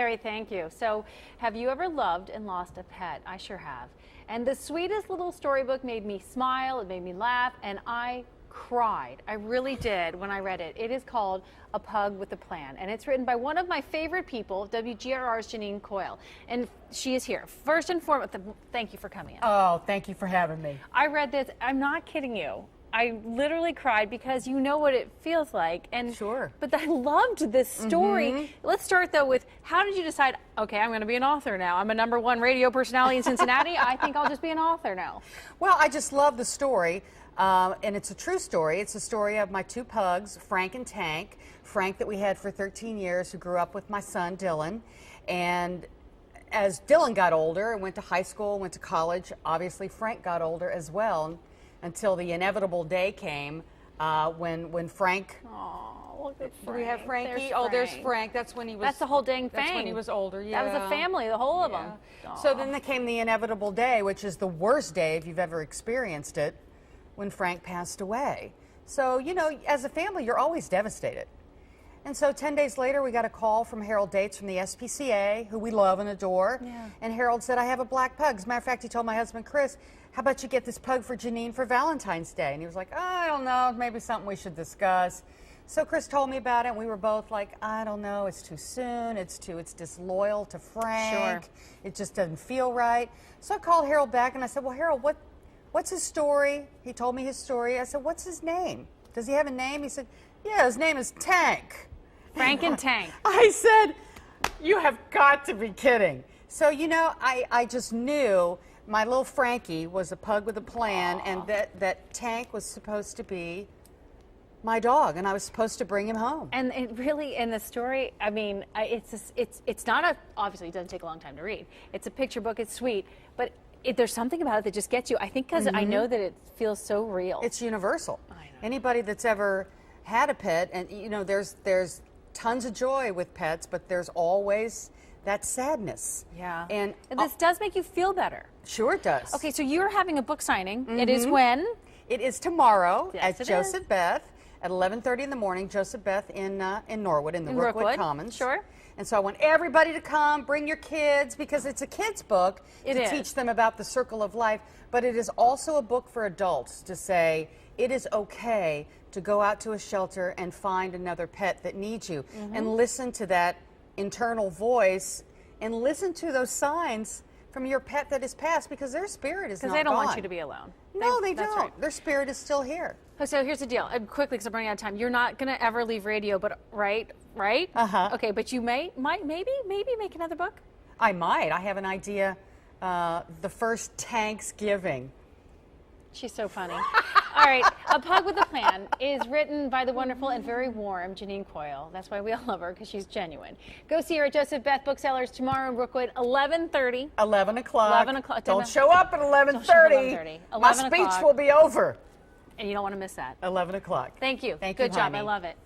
Larry, thank you. So, have you ever loved and lost a pet? I sure have. And the sweetest little storybook made me smile, it made me laugh, and I cried. I really did when I read it. It is called A Pug with a Plan, and it's written by one of my favorite people, WGRR's Janeen Coyle. And she is here. First and foremost, thank you for coming in. Oh, thank you for having me. I read this. I'm not kidding you. I literally cried because you know what it feels like. And sure. But I loved this story. Let's start though with, how did you decide, okay, I'm going to be an author now. I'm a #1 radio personality in Cincinnati. I think I'll just be an author now. Well, I just love the story. And it's a true story. It's a story of my 2 pugs, Frank and Tank. Frank that we had for 13 years, who grew up with my son, Dylan. And as Dylan got older and went to high school, went to college, obviously Frank got older as well, until the inevitable day came when Frank... Oh, look at Frank. Do we have Frankie? There's There's Frank. That's when he was... That's the whole dang thing. That's when he was older, yeah. That was a family, the whole of them. So then there came the inevitable day, which is the worst day if you've ever experienced it, when Frank passed away. So, you know, as a family, you're always devastated. And so 10 days later, we got a call from Harold Dates from the SPCA, who we love and adore. Yeah. And Harold said, I have a black pug. As a matter of fact, he told my husband, Chris, how about you get this pug for Janeen for Valentine's Day? And he was like, oh, I don't know, maybe something we should discuss. So Chris told me about it, and we were both like, I don't know, it's too soon, it's disloyal to Frank. Sure. It just doesn't feel right. So I called Harold back, and I said, well, Harold, what's his story? He told me his story. I said, what's his name? Does he have a name? He said, yeah, his name is Tank. Frank and Tank. I said, you have got to be kidding. So, you know, I just knew my little Frankie was a pug with a plan. Aww. And that Tank was supposed to be my dog, and I was supposed to bring him home. And it really, in the story, I mean, it's not a, obviously it doesn't take a long time to read. It's a picture book, it's sweet, but there's something about it that just gets you. I think because I know that it feels so real. It's universal. I know. Anybody that's ever had a pet, and you know, there's tons of joy with pets, but there's always that sadness. Yeah. And this does make you feel better. Sure it does. Okay, so you're having a book signing. It is when? It is tomorrow at Joseph Beth at 11:30 in the morning. Joseph Beth in Norwood, in the Rookwood Commons. Sure. And so I want everybody to come, bring your kids, because it's a kid's book to teach them about the circle of life, but it is also a book for adults to say it is okay to go out to a shelter and find another pet that needs you, and listen to that internal voice and listen to those signs from your pet that has passed, because their spirit is not gone. Because they don't want you to be alone. No, they don't. Right. Their spirit is still here. So here's the deal. Quickly, because I'm running out of time. You're not going to ever leave radio, but right? Okay, but you maybe make another book? I might. I have an idea. The first Thanksgiving. She's so funny. All right, A Pug with a Plan is written by the wonderful and very warm Janeen Coyle. That's why we all love her, because she's genuine. Go see her at Joseph Beth Booksellers tomorrow in Brookwood, 11:30. 11 o'clock. 11 o'clock. Don't show up at 11:30. My speech will be over. And you don't want to miss that. 11 o'clock. Thank you. Thank you, Good job. honey. I love it.